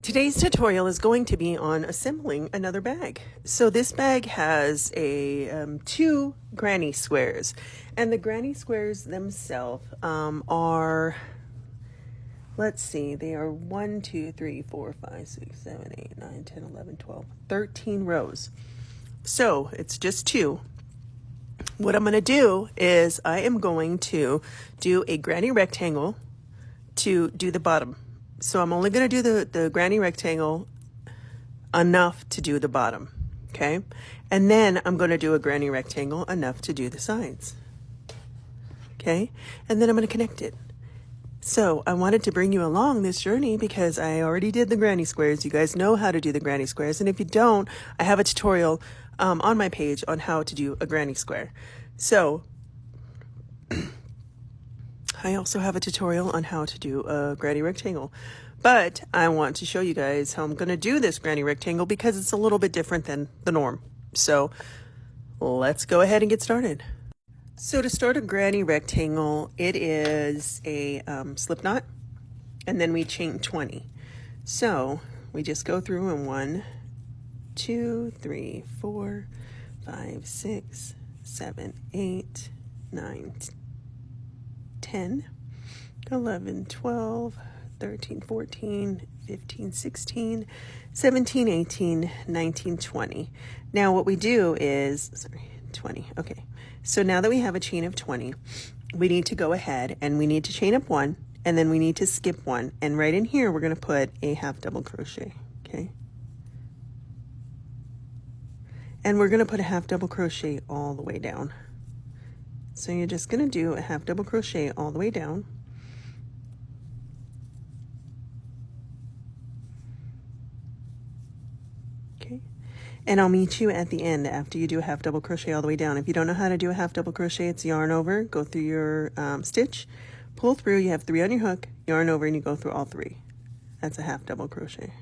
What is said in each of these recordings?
Today's tutorial is going to be on assembling another bag. So this bag has a two granny squares, and the granny squares themselves are, let's see, they are 1, 2, 3, 4, 5, 6, 7, 8, 9, 10, 11, 12, 13 rows. So it's just two. What I'm going to do is I am going to do a granny rectangle to do the bottom. So I'm only going to do the granny rectangle enough to do the bottom, okay? And then I'm going to do a granny rectangle enough to do the sides, okay? And then I'm going to connect it. So I wanted to bring you along this journey because I already did the granny squares. You guys know how to do the granny squares. And if you don't, I have a tutorial on my page on how to do a granny square. So I also have a tutorial on how to do a granny rectangle, but I want to show you guys how I'm going to do this granny rectangle because it's a little bit different than the norm. So let's go ahead and get started. So to start a granny rectangle, it is a slip knot, and then we chain 20. So we just go through in 1, 2, 3, 4, 5, 6, 7, 8, 9, 10, 11, 12, 13, 14, 15, 16, 17, 18, 19, 20. Now what we do is, 20, okay. So now that we have a chain of 20, we need to go ahead and we need to chain up 1, and then we need to skip 1. And right in here, we're gonna put a half double crochet, okay? And we're gonna put a half double crochet all the way down. So you're just going to do a half double crochet all the way down. Okay. And I'll meet you at the end after you do a half double crochet all the way down. If you don't know how to do a half double crochet, it's yarn over, go through your stitch, pull through, you have 3 on your hook, yarn over, and you go through all 3. That's a half double crochet.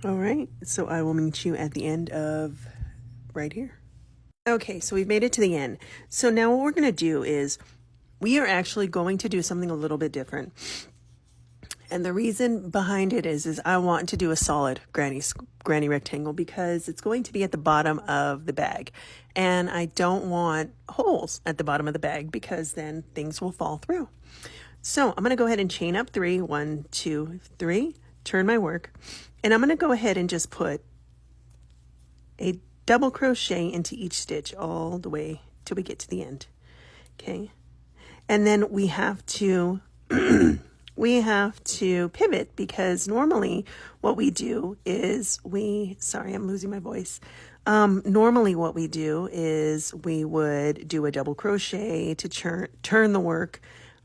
All right, so I will meet you at the end of right here. Okay, so we've made it to the end. So now what we're going to do is we are actually going to do something a little bit different. And the reason behind it is I want to do a solid granny rectangle because it's going to be at the bottom of the bag. And I don't want holes at the bottom of the bag because then things will fall through. So I'm going to go ahead and chain up 3, 1, 2, 3, turn my work. And I'm going to go ahead and just put a double crochet into each stitch all the way till we get to the end. Okay. And then we have to pivot because normally what we do is sorry, I'm losing my voice. Normally what we do is we would do a double crochet to turn the work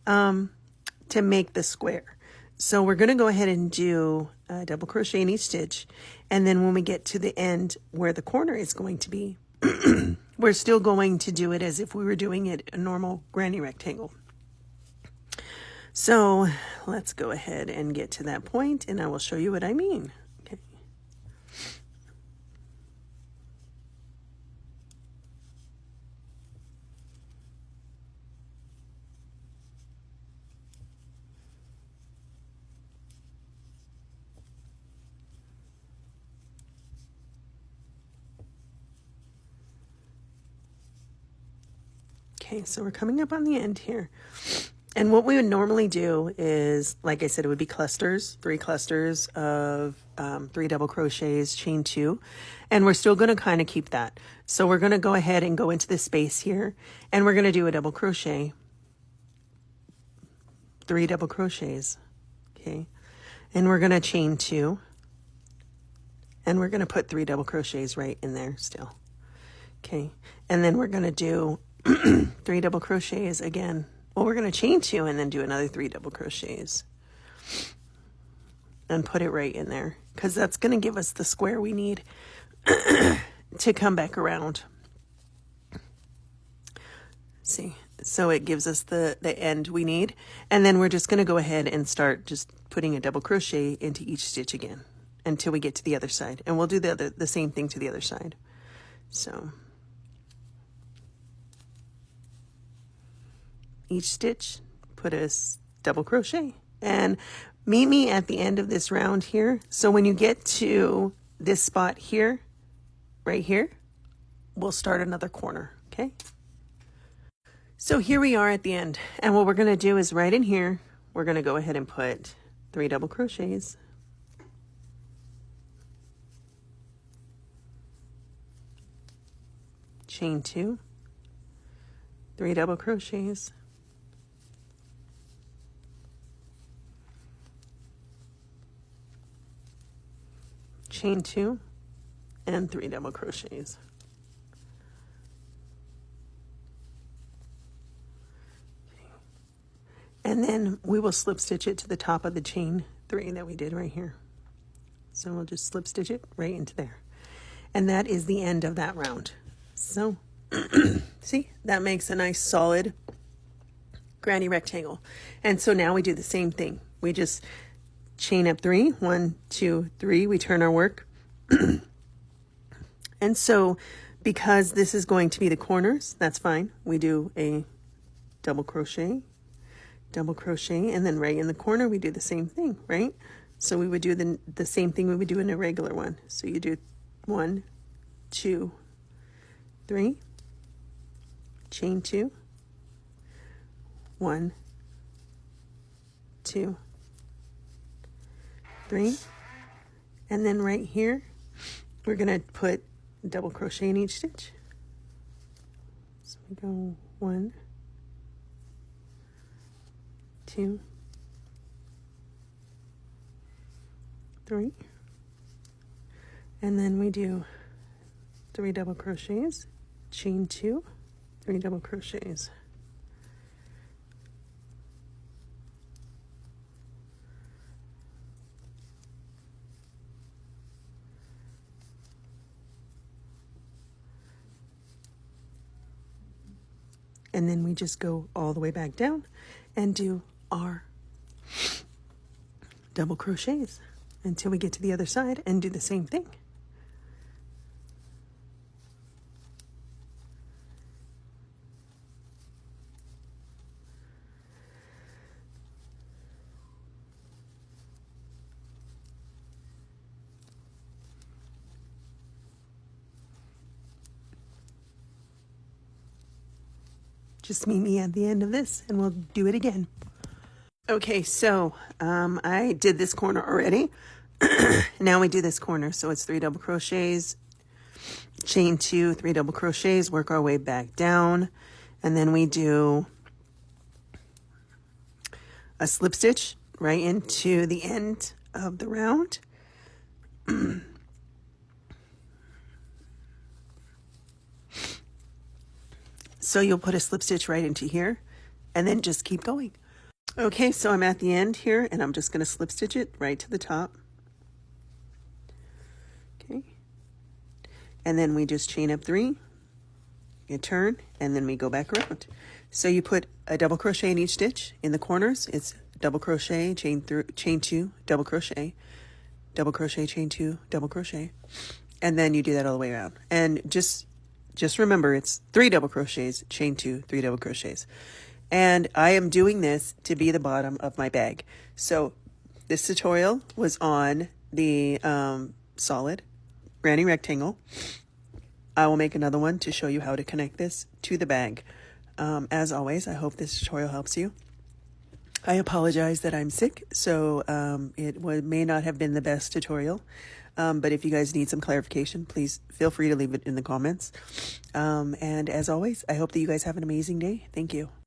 to make the square. So we're going to go ahead and do a double crochet in each stitch. And then when we get to the end where the corner is going to be, we're still going to do it as if we were doing it a normal granny rectangle. So let's go ahead and get to that point and I will show you what I mean. Okay. Okay, so we're coming up on the end here. And what we would normally do is, like I said, it would be clusters, 3 clusters of 3 double crochets, chain 2. And we're still going to kind of keep that. So we're going to go ahead and go into this space here. And we're going to do a double crochet, 3 double crochets. Okay. And we're going to chain 2. And we're going to put 3 double crochets right in there still. Okay. And then we're going to do 3 double crochets again. Well, we're going to chain 2 and then do another 3 double crochets and put it right in there because that's going to give us the square we need to come back around. See, so it gives us the end we need. And then we're just going to go ahead and start just putting a double crochet into each stitch again until we get to the other side. And we'll do the same thing to the other side. So each stitch, put a double crochet. And Meet me at the end of this round here. So when you get to this spot here, right here, we'll start another corner, okay? So here we are at the end, and what we're gonna do is right in here, we're gonna go ahead and put 3 double crochets. Chain 2, 3 double crochets, chain 2, and 3 double crochets. And then we will slip stitch it to the top of the chain 3 that we did right here. So we'll just slip stitch it right into there. And that is the end of that round. So, see, that makes a nice solid granny rectangle. And so now we do the same thing. We just chain up 3, 1, 2, 3, we turn our work. And so because this is going to be the corners, that's fine. We do a double crochet, and then right in the corner we do the same thing, right? So we would do the same thing we would do in a regular one. So you do 1, 2, 3, chain 2, 1, 2, 3, and then right here we're gonna put double crochet in each stitch. So we go 1, 2, 3, and then we do 3 double crochets, chain 2, 3 double crochets. And then we just go all the way back down and do our double crochets until we get to the other side and do the same thing. Just meet me at the end of this and we'll do it again. Okay, so I did this corner already. Now we do this corner. So it's 3 double crochets, chain 2, 3 double crochets, work our way back down, and then we do a slip stitch right into the end of the round. So you'll put a slip stitch right into here and then just keep going. Okay, so I'm at the end here and I'm just going to slip stitch it right to the top. Okay. And then we just chain up 3, you turn, and then we go back around. So you put a double crochet in each stitch. In the corners, it's double crochet, chain 2, double crochet, chain 2, double crochet. And then you do that all the way around. And just remember, it's 3 double crochets, chain 2, 3 double crochets. And I am doing this to be the bottom of my bag. So this tutorial was on the solid granny rectangle. I will make another one to show you how to connect this to the bag. As always, I hope this tutorial helps you. I apologize that I'm sick, so it may not have been the best tutorial. But if you guys need some clarification, please feel free to leave it in the comments. And as always, I hope that you guys have an amazing day. Thank you.